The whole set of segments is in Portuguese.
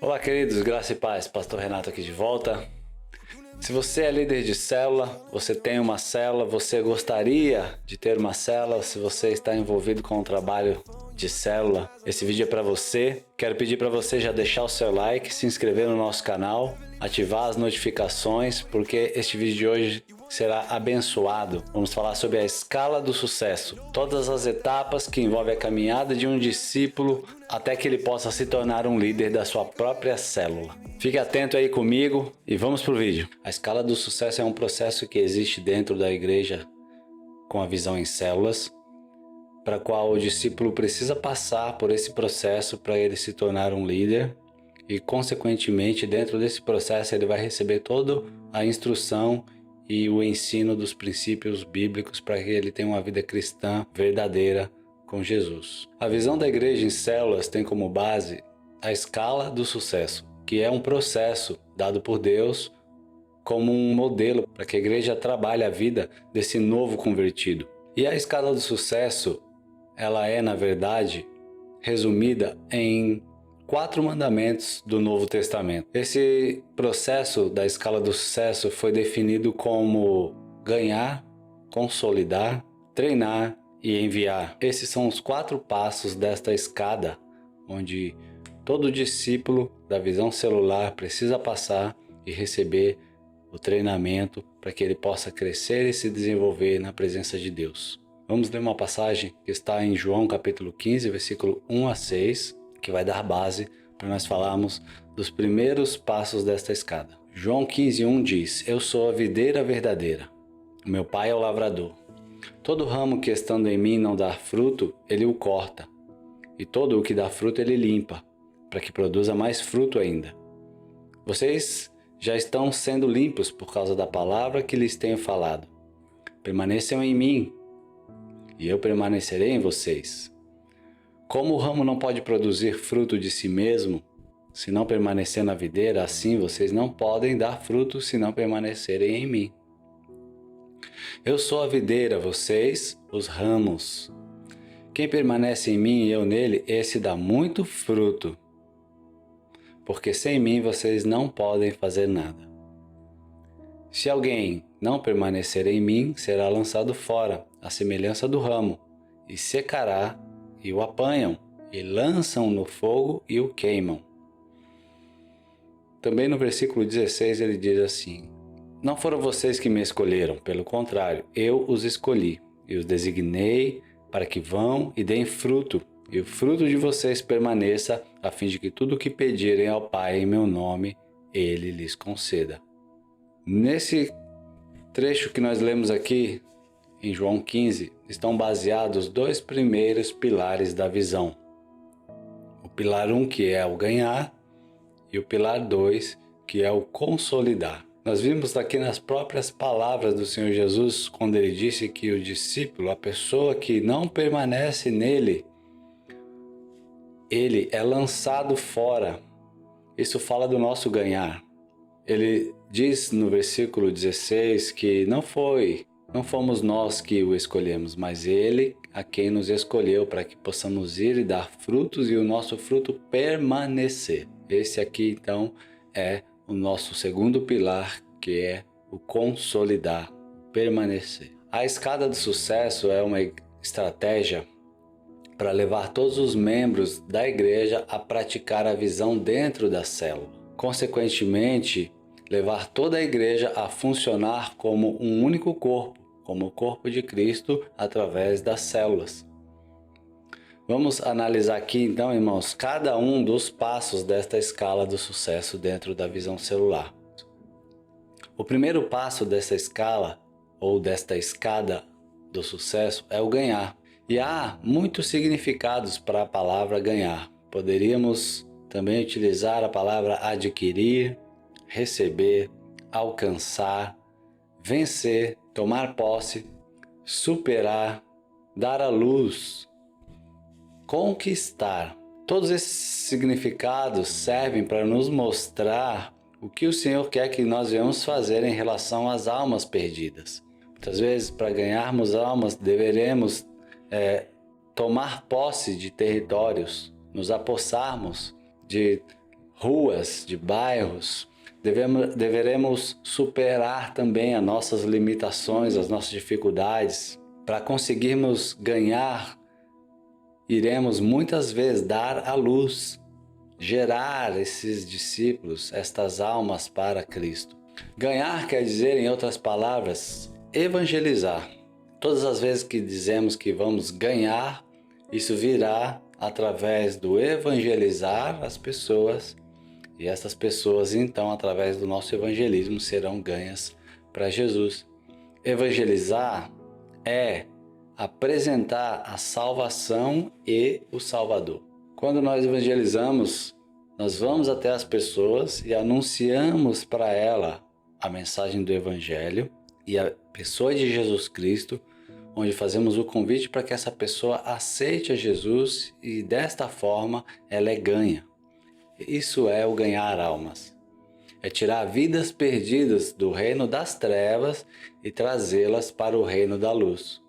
Olá, queridos, graça e paz. Pastor Renato aqui de volta. Se você é líder de célula, você tem uma célula, você gostaria de ter uma célula, se você está envolvido com o trabalho de célula, esse vídeo é para você. Quero pedir para você já deixar o seu like, se inscrever no nosso canal, ativar as notificações, porque este vídeo de hoje será abençoado. Vamos falar sobre a escala do sucesso, todas as etapas que envolvem a caminhada de um discípulo até que ele possa se tornar um líder da sua própria célula. Fique atento aí comigo e vamos pro vídeo. A escala do sucesso é um processo que existe dentro da igreja com a visão em células, para qual o discípulo precisa passar por esse processo para ele se tornar um líder e, consequentemente, dentro desse processo ele vai receber toda a instrução e o ensino dos princípios bíblicos para que ele tenha uma vida cristã verdadeira com Jesus. A visão da igreja em células tem como base a escala do sucesso, que é um processo dado por Deus como um modelo para que a igreja trabalhe a vida desse novo convertido. E a escala do sucesso, ela é, na verdade, resumida em 4 mandamentos do Novo Testamento. Esse processo da escala do sucesso foi definido como ganhar, consolidar, treinar e enviar. Esses são os 4 passos desta escada, onde todo discípulo da visão celular precisa passar e receber o treinamento para que ele possa crescer e se desenvolver na presença de Deus. Vamos ler uma passagem que está em João capítulo 15, versículo 1 a 6, que vai dar base para nós falarmos dos primeiros passos desta escada. João 15:1 diz: Eu sou a videira verdadeira, o meu pai é o lavrador. Todo ramo que estando em mim não dá fruto, ele o corta, e todo o que dá fruto ele limpa, para que produza mais fruto ainda. Vocês já estão sendo limpos por causa da palavra que lhes tenho falado. Permaneçam em mim, e eu permanecerei em vocês. Como o ramo não pode produzir fruto de si mesmo, se não permanecer na videira, assim vocês não podem dar fruto se não permanecerem em mim. Eu sou a videira, vocês os ramos. Quem permanece em mim e eu nele, esse dá muito fruto, porque sem mim vocês não podem fazer nada. Se alguém não permanecer em mim, será lançado fora, à semelhança do ramo, e secará, e o apanham, e lançam no fogo e o queimam. Também no versículo 16 ele diz assim: Não foram vocês que me escolheram, pelo contrário, eu os escolhi, e os designei para que vão e deem fruto, e o fruto de vocês permaneça, a fim de que tudo o que pedirem ao Pai em meu nome, Ele lhes conceda. Nesse trecho que nós lemos aqui, em João 15, estão baseados os 2 primeiros pilares da visão. O pilar 1, que é o ganhar, e o pilar 2, que é o consolidar. Nós vimos aqui nas próprias palavras do Senhor Jesus, quando ele disse que o discípulo, a pessoa que não permanece nele, ele é lançado fora. Isso fala do nosso ganhar. Ele diz no versículo 16 que não fomos nós que o escolhemos, mas Ele a quem nos escolheu para que possamos ir e dar frutos e o nosso fruto permanecer. Esse aqui então é o nosso segundo pilar, que é o consolidar, permanecer. A escada do sucesso é uma estratégia para levar todos os membros da igreja a praticar a visão dentro da célula. Consequentemente, levar toda a igreja a funcionar como um único corpo, como o corpo de Cristo através das células. Vamos analisar aqui então, irmãos, cada um dos passos desta escala do sucesso dentro da visão celular. O primeiro passo dessa escala, ou desta escada do sucesso, é o ganhar. E há muitos significados para a palavra ganhar. Poderíamos também utilizar a palavra adquirir, receber, alcançar, vencer, tomar posse, superar, dar à luz, conquistar. Todos esses significados servem para nos mostrar o que o Senhor quer que nós venhamos fazer em relação às almas perdidas. Muitas vezes, para ganharmos almas, deveremos tomar posse de territórios, nos apossarmos de ruas, de bairros, deveremos superar também as nossas limitações, as nossas dificuldades. Para conseguirmos ganhar, iremos muitas vezes dar à luz, gerar esses discípulos, estas almas para Cristo. Ganhar quer dizer, em outras palavras, evangelizar. Todas as vezes que dizemos que vamos ganhar, isso virá através do evangelizar as pessoas, e essas pessoas, então, através do nosso evangelismo, serão ganhas para Jesus. Evangelizar é apresentar a salvação e o Salvador. Quando nós evangelizamos, nós vamos até as pessoas e anunciamos para ela a mensagem do Evangelho e a pessoa de Jesus Cristo, onde fazemos o convite para que essa pessoa aceite a Jesus e desta forma ela é ganha. Isso é o ganhar almas. É tirar vidas perdidas do reino das trevas e trazê-las para o reino da luz.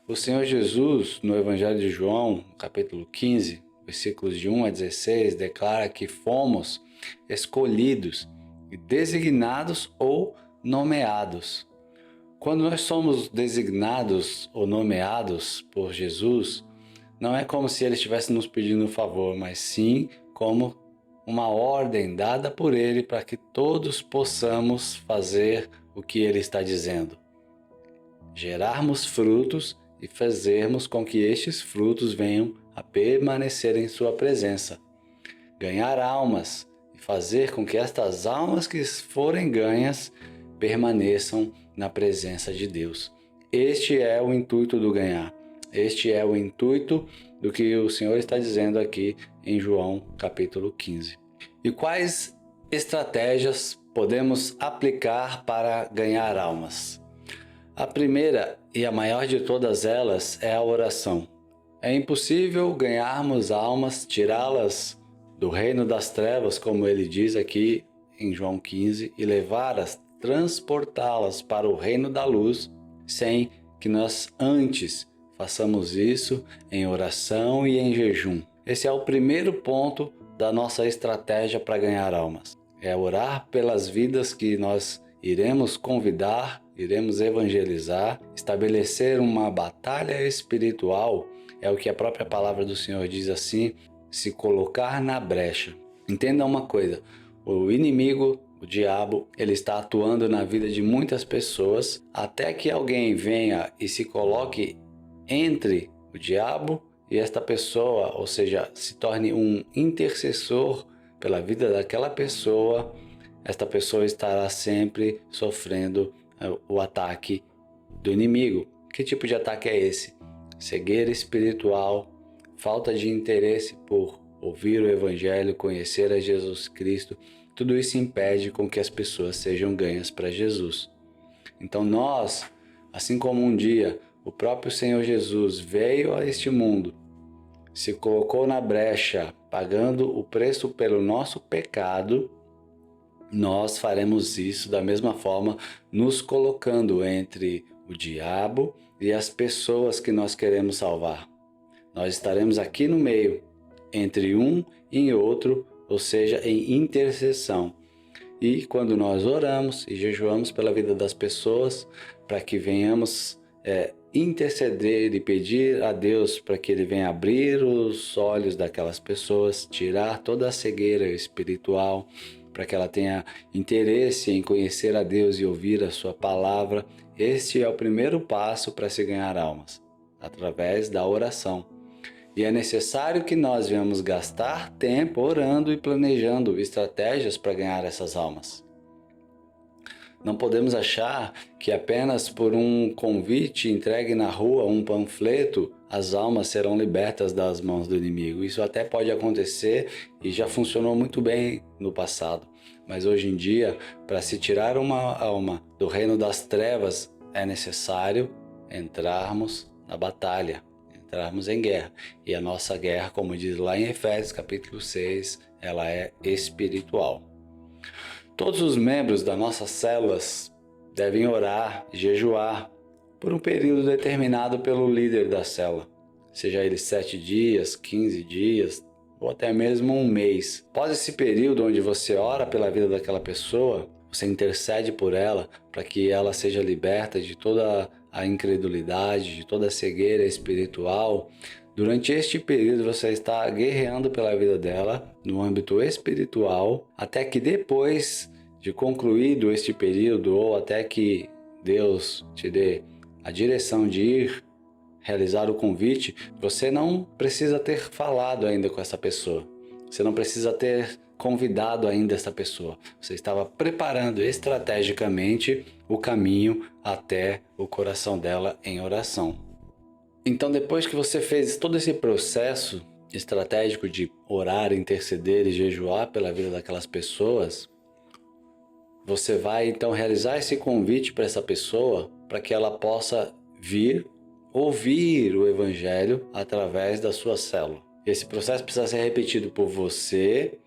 O Senhor Jesus, no Evangelho de João, capítulo 15, versículos de 1 a 16, declara que fomos escolhidos, designados ou nomeados. Quando nós somos designados ou nomeados por Jesus, não é como se Ele estivesse nos pedindo um favor, mas sim como uma ordem dada por Ele para que todos possamos fazer o que Ele está dizendo. Gerarmos frutos e fazermos com que estes frutos venham a permanecer em sua presença. Ganhar almas e fazer com que estas almas que forem ganhas permaneçam na presença de Deus. Este é o intuito do ganhar. Este é o intuito do que o Senhor está dizendo aqui em João capítulo 15. E quais estratégias podemos aplicar para ganhar almas? A primeira e a maior de todas elas é a oração. É impossível ganharmos almas, tirá-las do reino das trevas, como ele diz aqui em João 15, e levá-las, transportá-las para o reino da luz, sem que nós antes façamos isso em oração e em jejum. Esse é o primeiro ponto da nossa estratégia para ganhar almas. É orar pelas vidas que nós iremos convidar, iremos evangelizar, estabelecer uma batalha espiritual, é o que a própria palavra do Senhor diz assim, se colocar na brecha. Entenda uma coisa, o inimigo, o diabo, ele está atuando na vida de muitas pessoas até que alguém venha e se coloque entre o diabo e esta pessoa, ou seja, se torne um intercessor pela vida daquela pessoa, esta pessoa estará sempre sofrendo o ataque do inimigo. Que tipo de ataque é esse? Cegueira espiritual, falta de interesse por ouvir o Evangelho, conhecer a Jesus Cristo, tudo isso impede com que as pessoas sejam ganhas para Jesus. Então nós, assim como um dia o próprio Senhor Jesus veio a este mundo, se colocou na brecha, pagando o preço pelo nosso pecado, nós faremos isso da mesma forma, nos colocando entre o diabo e as pessoas que nós queremos salvar. Nós estaremos aqui no meio, entre um e outro, ou seja, em intercessão. E quando nós oramos e jejuamos pela vida das pessoas, para que venhamos interceder e pedir a Deus para que Ele venha abrir os olhos daquelas pessoas, tirar toda a cegueira espiritual, para que ela tenha interesse em conhecer a Deus e ouvir a sua palavra. Este é o primeiro passo para se ganhar almas, através da oração. E é necessário que nós venhamos gastar tempo orando e planejando estratégias para ganhar essas almas. Não podemos achar que apenas por um convite entregue na rua, um panfleto, as almas serão libertas das mãos do inimigo. Isso até pode acontecer e já funcionou muito bem no passado. Mas hoje em dia, para se tirar uma alma do reino das trevas, é necessário entrarmos na batalha, entrarmos em guerra. E a nossa guerra, como diz lá em Efésios capítulo 6, ela é espiritual. Todos os membros das nossas células devem orar e jejuar por um período determinado pelo líder da célula, seja ele 7 dias, 15 dias, ou até mesmo um mês. Após esse período onde você ora pela vida daquela pessoa, você intercede por ela para que ela seja liberta de toda a incredulidade, de toda a cegueira espiritual. Durante este período você está guerreando pela vida dela no âmbito espiritual, até que depois de concluído este período, ou até que Deus te dê a direção de ir realizar o convite, você não precisa ter falado ainda com essa pessoa. Você não precisa ter convidado ainda essa pessoa. Você estava preparando estrategicamente o caminho até o coração dela em oração. Então, depois que você fez todo esse processo estratégico de orar, interceder e jejuar pela vida daquelas pessoas, você vai então realizar esse convite para essa pessoa para que ela possa vir ouvir o Evangelho através da sua célula. Esse processo precisa ser repetido por você,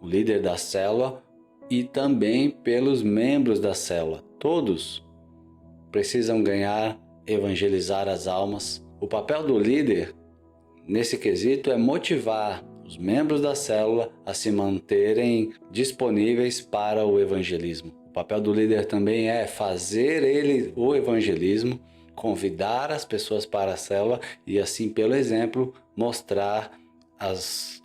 o líder da célula, e também pelos membros da célula. Todos precisam evangelizar as almas. O papel do líder, nesse quesito, é motivar os membros da célula a se manterem disponíveis para o evangelismo. O papel do líder também é fazer o evangelismo, convidar as pessoas para a célula e assim, pelo exemplo, mostrar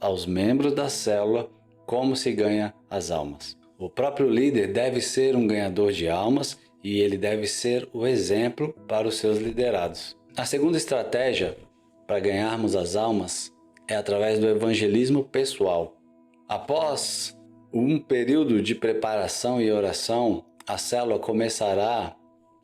aos membros da célula como se ganha as almas. O próprio líder deve ser um ganhador de almas e ele deve ser o exemplo para os seus liderados. A segunda estratégia para ganharmos as almas é através do evangelismo pessoal. Após um período de preparação e oração, a célula começará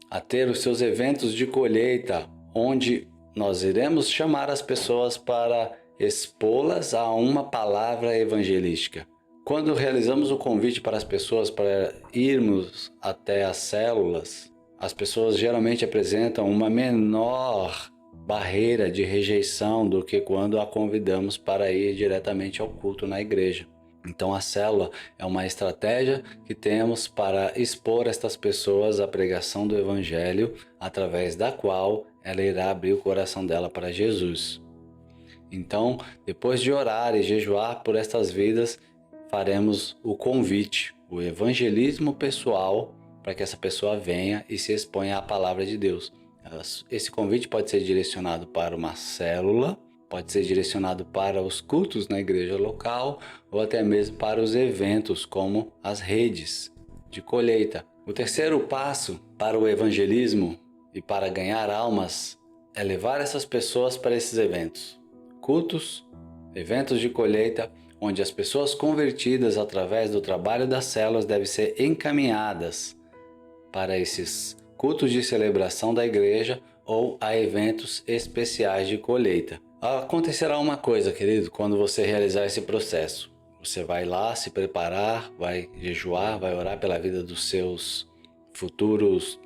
a ter os seus eventos de colheita, onde nós iremos chamar as pessoas para expô-las a uma palavra evangelística. Quando realizamos o convite para as pessoas para irmos até as células, as pessoas geralmente apresentam uma menor barreira de rejeição do que quando a convidamos para ir diretamente ao culto na igreja. Então a célula é uma estratégia que temos para expor estas pessoas à pregação do Evangelho, através da qual ela irá abrir o coração dela para Jesus. Então, depois de orar e jejuar por estas vidas, faremos o convite, o evangelismo pessoal, para que essa pessoa venha e se exponha à palavra de Deus. Esse convite pode ser direcionado para uma célula, pode ser direcionado para os cultos na igreja local ou até mesmo para os eventos como as redes de colheita. O terceiro passo para o evangelismo e para ganhar almas é levar essas pessoas para esses eventos. Cultos, eventos de colheita, onde as pessoas convertidas através do trabalho das células devem ser encaminhadas para esses cultos de celebração da igreja ou a eventos especiais de colheita. Acontecerá uma coisa, querido, quando você realizar esse processo. Você vai lá se preparar, vai jejuar, vai orar pela vida dos seus futuros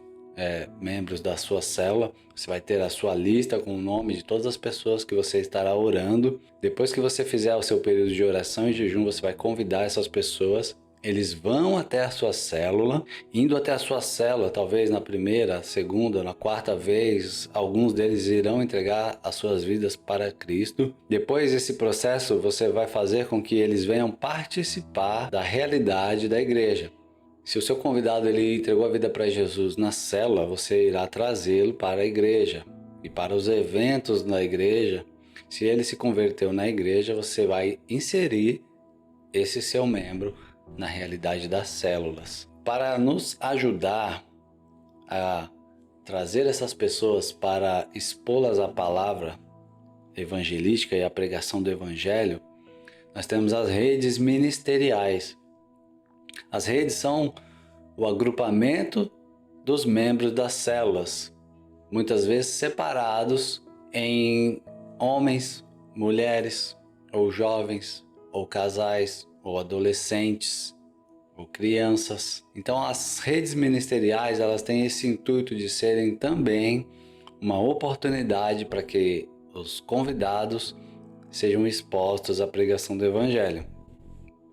membros da sua célula. Você vai ter a sua lista com o nome de todas as pessoas que você estará orando. Depois que você fizer o seu período de oração e jejum, você vai convidar essas pessoas. Eles vão até a sua célula. Indo até a sua célula, talvez na primeira, segunda, na quarta vez, alguns deles irão entregar as suas vidas para Cristo. Depois desse processo, você vai fazer com que eles venham participar da realidade da igreja. Se o seu convidado ele entregou a vida para Jesus na célula, você irá trazê-lo para a igreja e para os eventos na igreja. Se ele se converteu na igreja, você vai inserir esse seu membro na realidade das células. Para nos ajudar a trazer essas pessoas para expô-las à palavra evangelística e à pregação do evangelho, nós temos as redes ministeriais. As redes são o agrupamento dos membros das células, muitas vezes separados em homens, mulheres, ou jovens, ou casais, ou adolescentes, ou crianças. Então as redes ministeriais, elas têm esse intuito de serem também uma oportunidade para que os convidados sejam expostos à pregação do evangelho.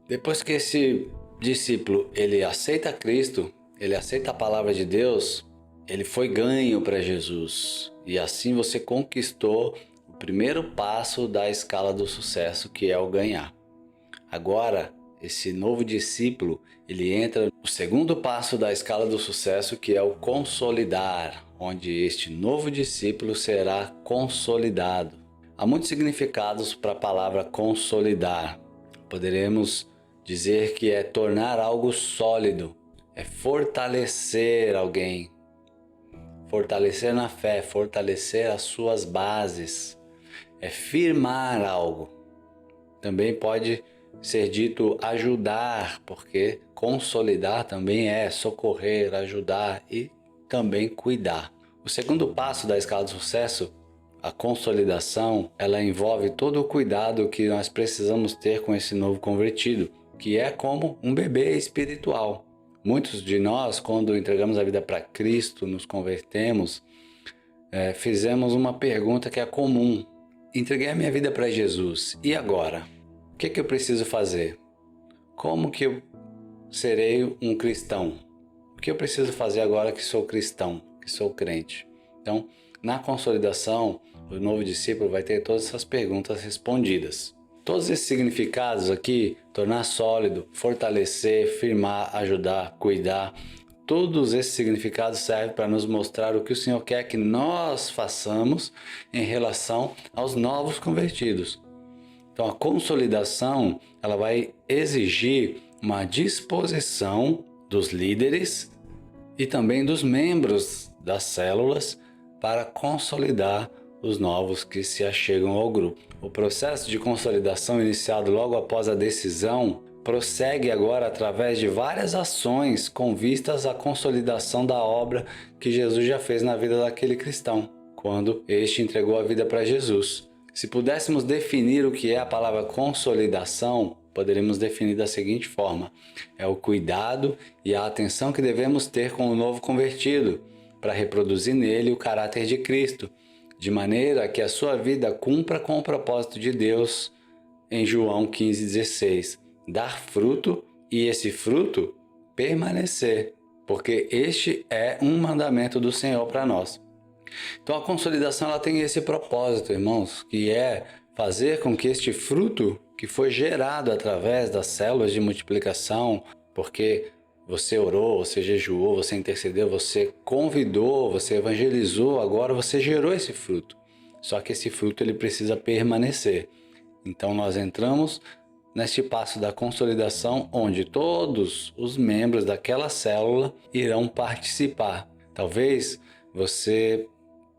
Depois que esse discípulo ele aceita Cristo, ele aceita a palavra de Deus, ele foi ganho para Jesus. E assim você conquistou o primeiro passo da escala do sucesso, que é o ganhar. Agora, esse novo discípulo, ele entra no segundo passo da escala do sucesso, que é o consolidar, onde este novo discípulo será consolidado. Há muitos significados para a palavra consolidar. Poderemos dizer que é tornar algo sólido, é fortalecer alguém, fortalecer na fé, fortalecer as suas bases, é firmar algo. Também pode ser dito ajudar, porque consolidar também é socorrer, ajudar e também cuidar. O segundo passo da escala de sucesso, a consolidação, ela envolve todo o cuidado que nós precisamos ter com esse novo convertido, que é como um bebê espiritual. Muitos de nós, quando entregamos a vida para Cristo, nos convertemos, fizemos uma pergunta que é comum. Entreguei a minha vida para Jesus, e agora? O que eu preciso fazer? Como que eu serei um cristão? O que eu preciso fazer agora que sou cristão, que sou crente? Então, na consolidação, o novo discípulo vai ter todas essas perguntas respondidas. Todos esses significados aqui, tornar sólido, fortalecer, firmar, ajudar, cuidar, todos esses significados servem para nos mostrar o que o Senhor quer que nós façamos em relação aos novos convertidos. Então, a consolidação, ela vai exigir uma disposição dos líderes e também dos membros das células para consolidar os novos que se achegam ao grupo. O processo de consolidação iniciado logo após a decisão prossegue agora através de várias ações com vistas à consolidação da obra que Jesus já fez na vida daquele cristão, quando este entregou a vida para Jesus. Se pudéssemos definir o que é a palavra consolidação, poderíamos definir da seguinte forma: é o cuidado e a atenção que devemos ter com o novo convertido, para reproduzir nele o caráter de Cristo, de maneira que a sua vida cumpra com o propósito de Deus em João 15,16, dar fruto e esse fruto permanecer, porque este é um mandamento do Senhor para nós. Então a consolidação ela tem esse propósito, irmãos, que é fazer com que este fruto que foi gerado através das células de multiplicação, porque você orou, você jejuou, você intercedeu, você convidou, você evangelizou, agora você gerou esse fruto. Só que esse fruto ele precisa permanecer. Então nós entramos neste passo da consolidação, onde todos os membros daquela célula irão participar. Talvez você,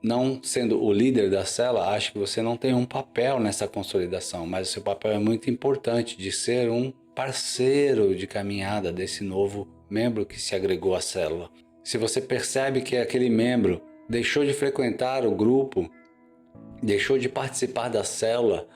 não sendo o líder da célula, ache que você não tem um papel nessa consolidação, mas o seu papel é muito importante de ser um parceiro de caminhada desse novo membro que se agregou à célula. Se você percebe que aquele membro deixou de frequentar o grupo, deixou de participar da célula,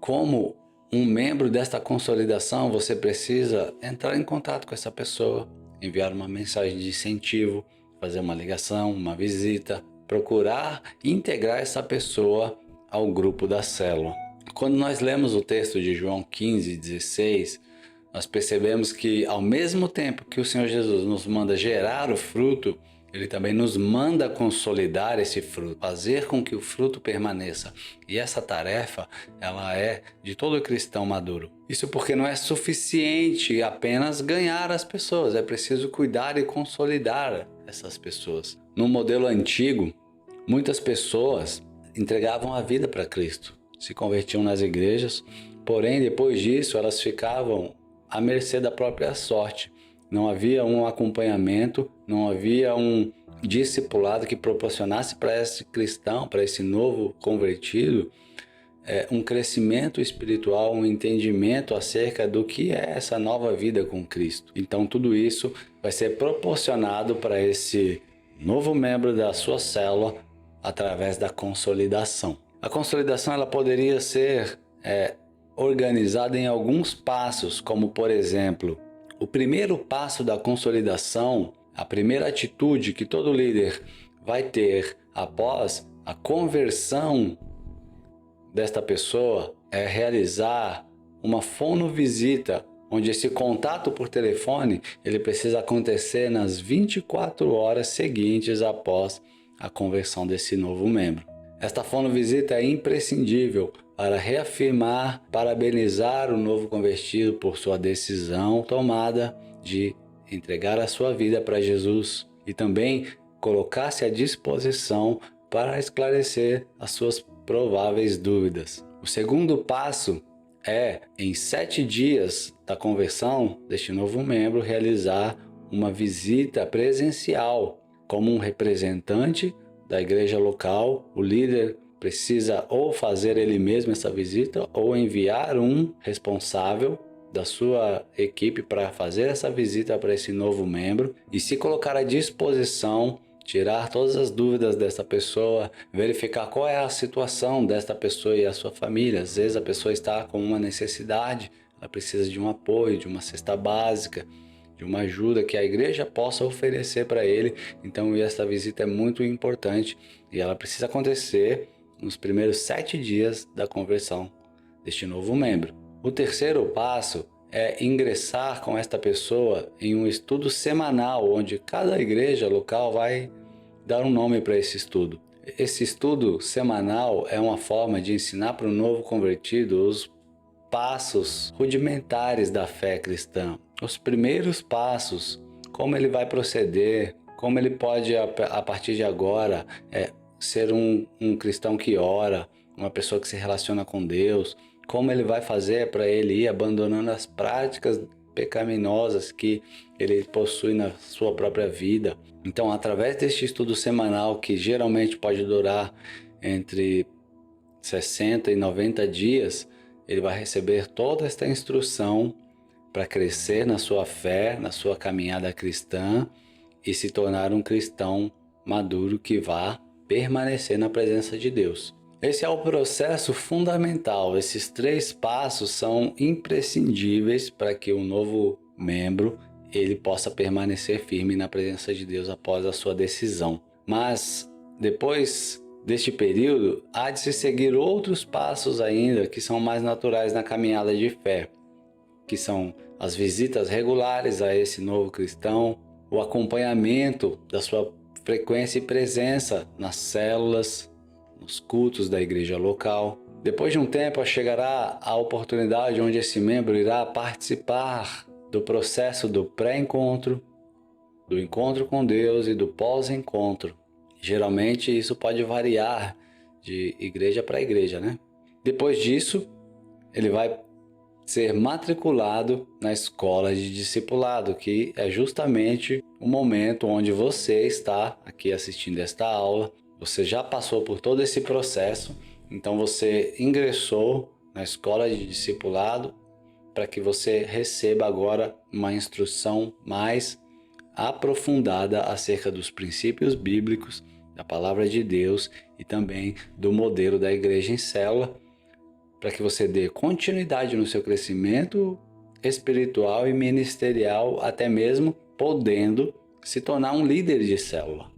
como um membro desta consolidação, você precisa entrar em contato com essa pessoa, enviar uma mensagem de incentivo, fazer uma ligação, uma visita, procurar integrar essa pessoa ao grupo da célula. Quando nós lemos o texto de João 15,16, nós percebemos que ao mesmo tempo que o Senhor Jesus nos manda gerar o fruto, Ele também nos manda consolidar esse fruto, fazer com que o fruto permaneça. E essa tarefa, ela é de todo cristão maduro. Isso porque não é suficiente apenas ganhar as pessoas, é preciso cuidar e consolidar essas pessoas. No modelo antigo, muitas pessoas entregavam a vida para Cristo, se convertiam nas igrejas, porém depois disso elas ficavam à mercê da própria sorte. Não havia um acompanhamento, não havia um discipulado que proporcionasse para esse cristão, para esse novo convertido, um crescimento espiritual, um entendimento acerca do que é essa nova vida com Cristo. Então tudo isso vai ser proporcionado para esse novo membro da sua célula através da consolidação. A consolidação ela poderia ser organizada em alguns passos, como por exemplo, o primeiro passo da consolidação, a primeira atitude que todo líder vai ter após a conversão desta pessoa é realizar uma fonovisita, onde esse contato por telefone ele precisa acontecer nas 24 horas seguintes após a conversão desse novo membro. Esta fonovisita é imprescindível para reafirmar, parabenizar o novo convertido por sua decisão tomada de entregar a sua vida para Jesus e também colocar-se à disposição para esclarecer as suas prováveis dúvidas. O segundo passo é, em 7 dias da conversão deste novo membro, realizar uma visita presencial. Como um representante da igreja local, o líder precisa ou fazer ele mesmo essa visita ou enviar um responsável da sua equipe para fazer essa visita para esse novo membro e se colocar à disposição, tirar todas as dúvidas dessa pessoa, verificar qual é a situação desta pessoa e a sua família. Às vezes a pessoa está com uma necessidade, ela precisa de um apoio, de uma cesta básica, de uma ajuda que a igreja possa oferecer para ele. Então essa visita é muito importante e ela precisa acontecer nos primeiros 7 dias da conversão deste novo membro. O terceiro passo é ingressar com esta pessoa em um estudo semanal, onde cada igreja local vai dar um nome para esse estudo. Esse estudo semanal é uma forma de ensinar para o novo convertido os passos rudimentares da fé cristã, os primeiros passos, como ele vai proceder, como ele pode, a partir de agora, ser um cristão que ora, uma pessoa que se relaciona com Deus, como ele vai fazer para ele ir abandonando as práticas pecaminosas que ele possui na sua própria vida. Então, através deste estudo semanal, que geralmente pode durar entre 60 e 90 dias, ele vai receber toda esta instrução para crescer na sua fé, na sua caminhada cristã e se tornar um cristão maduro que vá permanecer na presença de Deus. Esse é o processo fundamental. Esses 3 passos são imprescindíveis para que o novo membro ele possa permanecer firme na presença de Deus após a sua decisão. Mas depois deste período, há de se seguir outros passos ainda que são mais naturais na caminhada de fé, que são as visitas regulares a esse novo cristão, o acompanhamento da sua frequência e presença nas células, nos cultos da igreja local. Depois de um tempo, chegará a oportunidade onde esse membro irá participar do processo do pré-encontro, do encontro com Deus e do pós-encontro. Geralmente isso pode variar de igreja para igreja, né? Depois disso, ele vai ser matriculado na escola de discipulado, que é justamente o momento onde você está aqui assistindo esta aula. Você já passou por todo esse processo, então você ingressou na escola de discipulado para que você receba agora uma instrução mais aprofundada acerca dos princípios bíblicos, da palavra de Deus e também do modelo da igreja em célula, para que você dê continuidade no seu crescimento espiritual e ministerial, até mesmo podendo se tornar um líder de célula.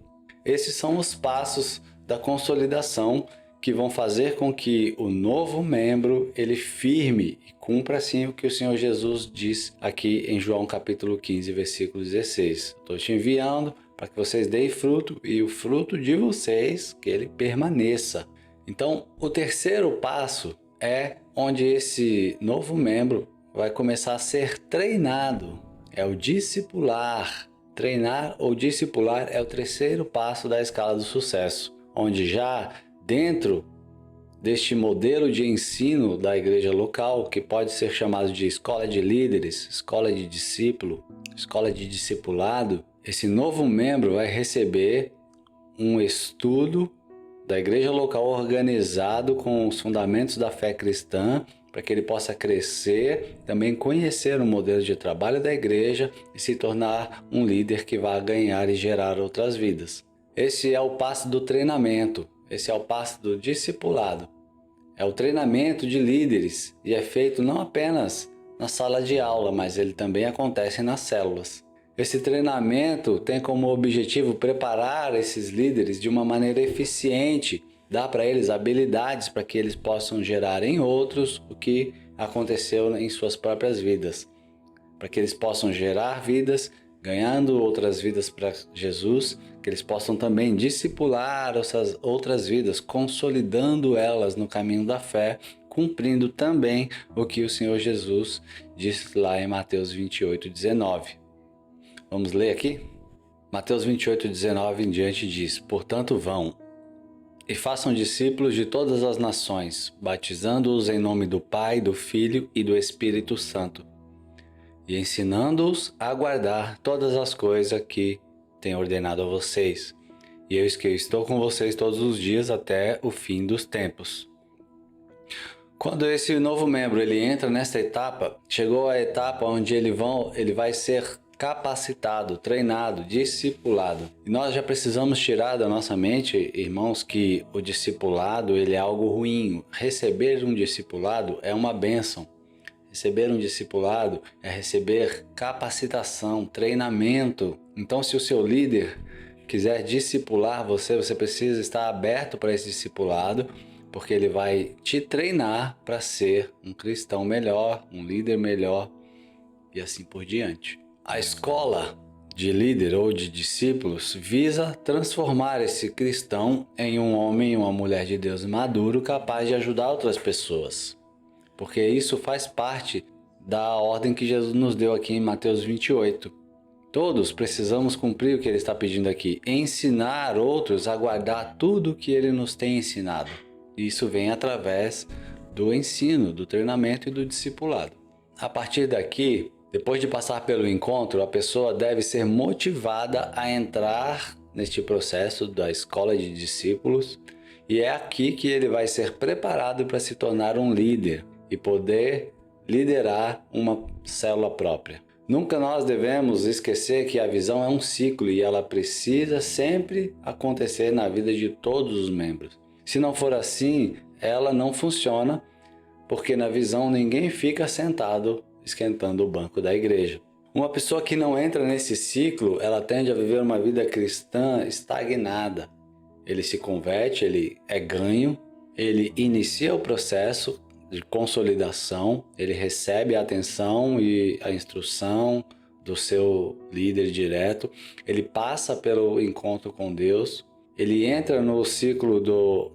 Esses são os passos da consolidação que vão fazer com que o novo membro ele firme e cumpra assim o que o Senhor Jesus diz aqui em João capítulo 15, versículo 16. Estou te enviando para que vocês deem fruto e o fruto de vocês que ele permaneça. Então, o terceiro passo é onde esse novo membro vai começar a ser treinado. É o discipular. Treinar ou discipular é o terceiro passo da escala do sucesso, onde já dentro deste modelo de ensino da igreja local, que pode ser chamado de escola de líderes, escola de discípulo, escola de discipulado, esse novo membro vai receber um estudo da igreja local organizado com os fundamentos da fé cristã, para que ele possa crescer, também conhecer o modelo de trabalho da igreja e se tornar um líder que vai ganhar e gerar outras vidas. Esse é o passo do treinamento, esse é o passo do discipulado. É o treinamento de líderes e é feito não apenas na sala de aula, mas ele também acontece nas células. Esse treinamento tem como objetivo preparar esses líderes de uma maneira eficiente, dar para eles habilidades para que eles possam gerar em outros o que aconteceu em suas próprias vidas, para que eles possam gerar vidas ganhando outras vidas para Jesus, que eles possam também discipular essas outras vidas, consolidando elas no caminho da fé, cumprindo também o que o Senhor Jesus disse lá em Mateus 28:19. Vamos ler aqui? Mateus 28:19 em diante diz: Portanto vão e façam discípulos de todas as nações, batizando-os em nome do Pai, do Filho e do Espírito Santo, e ensinando-os a guardar todas as coisas que tenho ordenado a vocês. E eis que eu estou com vocês todos os dias até o fim dos tempos. Quando esse novo membro ele entra nesta etapa, chegou a etapa onde ele vai ser capacitado, treinado, discipulado. E nós já precisamos tirar da nossa mente, irmãos, que o discipulado ele é algo ruim. Receber um discipulado é uma bênção. Receber um discipulado é receber capacitação, treinamento. Então, se o seu líder quiser discipular você, você precisa estar aberto para esse discipulado, porque ele vai te treinar para ser um cristão melhor, um líder melhor e assim por diante. A escola de líder ou de discípulos visa transformar esse cristão em um homem e uma mulher de Deus maduro, capaz de ajudar outras pessoas. Porque isso faz parte da ordem que Jesus nos deu aqui em Mateus 28. Todos precisamos cumprir o que ele está pedindo aqui, ensinar outros a guardar tudo o que ele nos tem ensinado. Isso vem através do ensino, do treinamento e do discipulado. A partir daqui, depois de passar pelo encontro, a pessoa deve ser motivada a entrar neste processo da escola de discípulos, e é aqui que ele vai ser preparado para se tornar um líder e poder liderar uma célula própria. Nunca nós devemos esquecer que a visão é um ciclo e ela precisa sempre acontecer na vida de todos os membros. Se não for assim, ela não funciona, porque na visão ninguém fica sentado esquentando o banco da igreja. Uma pessoa que não entra nesse ciclo, ela tende a viver uma vida cristã estagnada. Ele se converte, ele é ganho, ele inicia o processo de consolidação, ele recebe a atenção e a instrução do seu líder direto, ele passa pelo encontro com Deus, ele entra no ciclo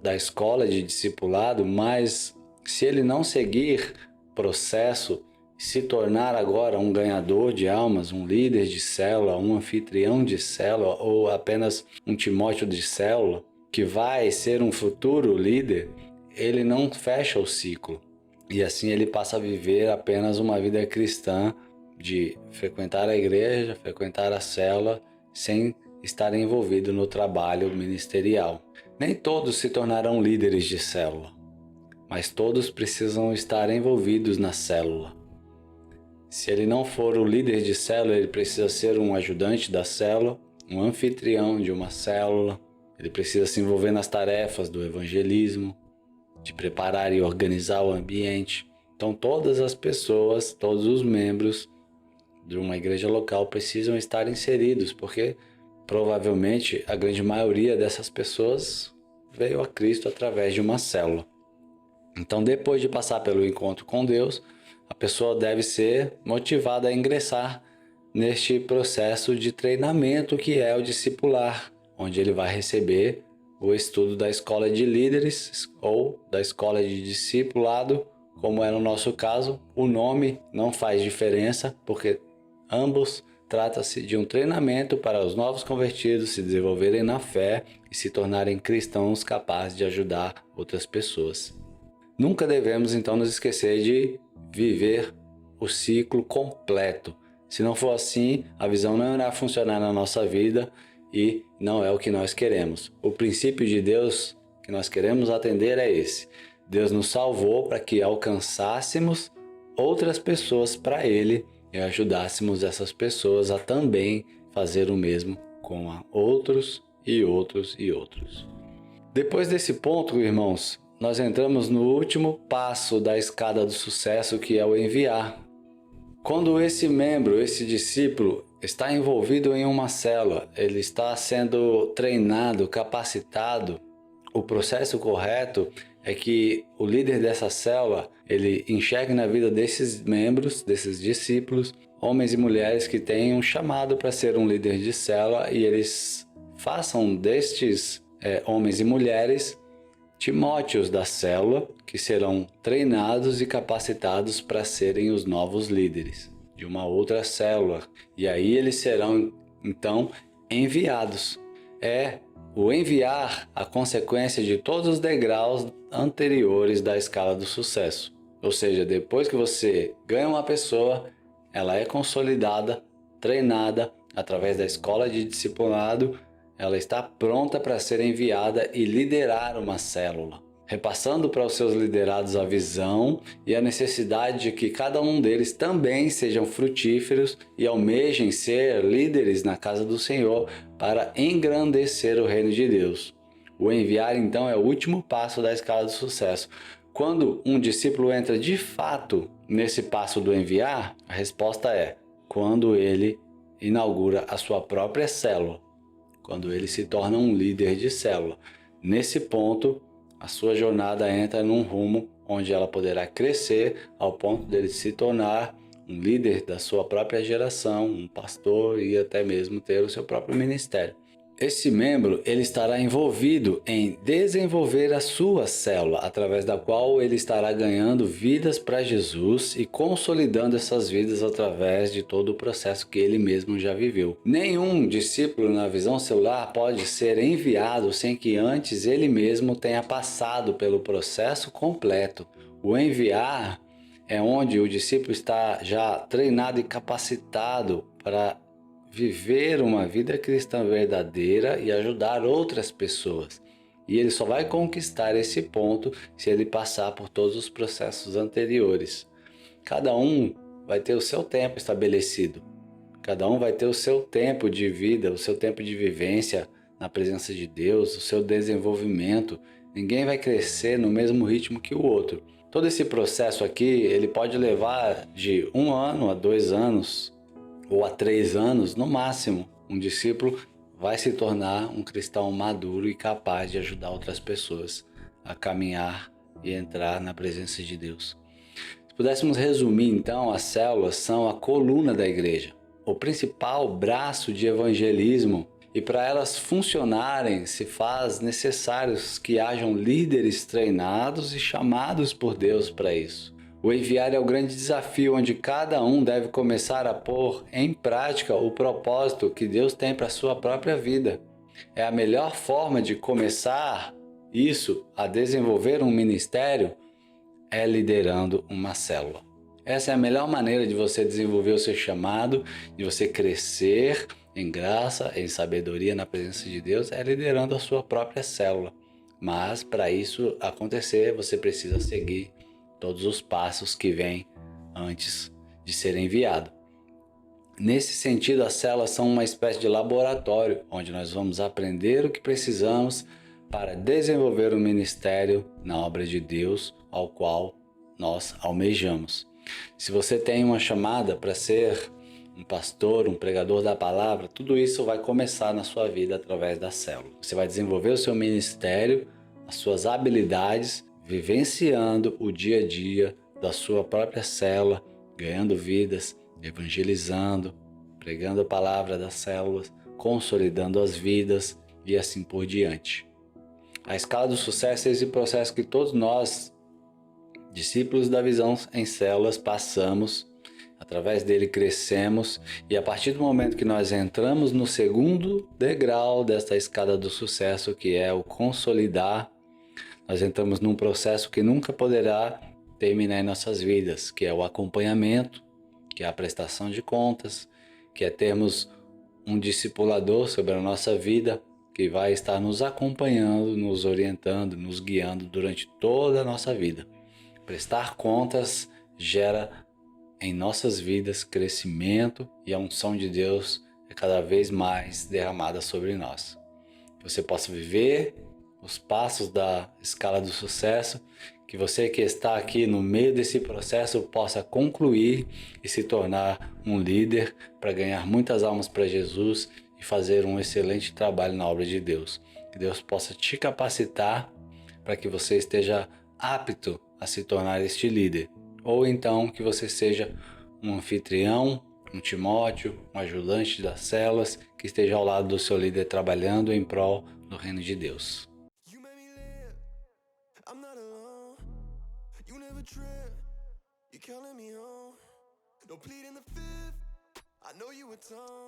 da escola de discipulado, mas se ele não seguir o processo, se tornar agora um ganhador de almas, um líder de célula, um anfitrião de célula ou apenas um Timóteo de célula, que vai ser um futuro líder, ele não fecha o ciclo. E assim ele passa a viver apenas uma vida cristã de frequentar a igreja, frequentar a célula, sem estar envolvido no trabalho ministerial. Nem todos se tornarão líderes de célula, mas todos precisam estar envolvidos na célula. Se ele não for o líder de célula, ele precisa ser um ajudante da célula, um anfitrião de uma célula, ele precisa se envolver nas tarefas do evangelismo, de preparar e organizar o ambiente. Então todas as pessoas, todos os membros de uma igreja local precisam estar inseridos, porque provavelmente a grande maioria dessas pessoas veio a Cristo através de uma célula. Então depois de passar pelo encontro com Deus, a pessoa deve ser motivada a ingressar neste processo de treinamento que é o discipular, onde ele vai receber o estudo da escola de líderes ou da escola de discipulado, como é no nosso caso. O nome não faz diferença, porque ambos trata-se de um treinamento para os novos convertidos se desenvolverem na fé e se tornarem cristãos capazes de ajudar outras pessoas. Nunca devemos então nos esquecer de viver o ciclo completo. Se não for assim, a visão não irá funcionar na nossa vida e não é o que nós queremos. O princípio de Deus que nós queremos atender é esse. Deus nos salvou para que alcançássemos outras pessoas para Ele e ajudássemos essas pessoas a também fazer o mesmo com outros e outros e outros. Depois desse ponto, irmãos, nós entramos no último passo da escada do sucesso, que é o enviar. Quando esse membro, esse discípulo, está envolvido em uma célula, ele está sendo treinado, capacitado, o processo correto é que o líder dessa célula, ele enxergue na vida desses membros, desses discípulos, homens e mulheres que têm um chamado para ser um líder de célula e eles façam destes homens e mulheres Timóteos da célula, que serão treinados e capacitados para serem os novos líderes de uma outra célula. E aí eles serão, então, enviados. O enviar a consequência de todos os degraus anteriores da escala do sucesso. Ou seja, depois que você ganha uma pessoa, ela é consolidada, treinada através da escola de discipulado, ela está pronta para ser enviada e liderar uma célula, repassando para os seus liderados a visão e a necessidade de que cada um deles também sejam frutíferos e almejem ser líderes na casa do Senhor para engrandecer o reino de Deus. O enviar, então, é o último passo da escala do sucesso. Quando um discípulo entra de fato nesse passo do enviar, a resposta é quando ele inaugura a sua própria célula, quando ele se torna um líder de célula. Nesse ponto, a sua jornada entra num rumo onde ela poderá crescer ao ponto dele se tornar um líder da sua própria geração, um pastor e até mesmo ter o seu próprio ministério. Esse membro ele estará envolvido em desenvolver a sua célula, através da qual ele estará ganhando vidas para Jesus e consolidando essas vidas através de todo o processo que ele mesmo já viveu. Nenhum discípulo na visão celular pode ser enviado sem que antes ele mesmo tenha passado pelo processo completo. O enviar é onde o discípulo está já treinado e capacitado para viver uma vida cristã verdadeira e ajudar outras pessoas. E ele só vai conquistar esse ponto se ele passar por todos os processos anteriores. Cada um vai ter o seu tempo estabelecido. Cada um vai ter o seu tempo de vida, o seu tempo de vivência na presença de Deus, o seu desenvolvimento. Ninguém vai crescer no mesmo ritmo que o outro. Todo esse processo aqui, ele pode levar de 1 ano a 2 anos, ou a 3 anos, no máximo. Um discípulo vai se tornar um cristão maduro e capaz de ajudar outras pessoas a caminhar e entrar na presença de Deus. Se pudéssemos resumir, então, as células são a coluna da igreja, o principal braço de evangelismo, e para elas funcionarem se faz necessário que hajam líderes treinados e chamados por Deus para isso. O enviar é o grande desafio onde cada um deve começar a pôr em prática o propósito que Deus tem para a sua própria vida. É a melhor forma de começar isso, a desenvolver um ministério, é liderando uma célula. Essa é a melhor maneira de você desenvolver o seu chamado, de você crescer em graça, em sabedoria na presença de Deus, é liderando a sua própria célula. Mas para isso acontecer, você precisa seguir todos os passos que vêm antes de ser enviado. Nesse sentido, as células são uma espécie de laboratório, onde nós vamos aprender o que precisamos para desenvolver o ministério na obra de Deus, ao qual nós almejamos. Se você tem uma chamada para ser um pastor, um pregador da palavra, tudo isso vai começar na sua vida através da célula. Você vai desenvolver o seu ministério, as suas habilidades, vivenciando o dia a dia da sua própria célula, ganhando vidas, evangelizando, pregando a palavra das células, consolidando as vidas e assim por diante. A escala do sucesso é esse processo que todos nós, discípulos da visão em células, passamos. Através dele crescemos e a partir do momento que nós entramos no segundo degrau desta escada do sucesso, que é o consolidar, nós entramos num processo que nunca poderá terminar em nossas vidas, que é o acompanhamento, que é a prestação de contas, que é termos um discipulador sobre a nossa vida, que vai estar nos acompanhando, nos orientando, nos guiando durante toda a nossa vida. Prestar contas gera em nossas vidas crescimento e a unção de Deus é cada vez mais derramada sobre nós. Que você possa viver os passos da escala do sucesso, que você que está aqui no meio desse processo possa concluir e se tornar um líder para ganhar muitas almas para Jesus e fazer um excelente trabalho na obra de Deus. Que Deus possa te capacitar para que você esteja apto a se tornar este líder. Ou então que você seja um anfitrião, um Timóteo, um ajudante das células, que esteja ao lado do seu líder trabalhando em prol do reino de Deus.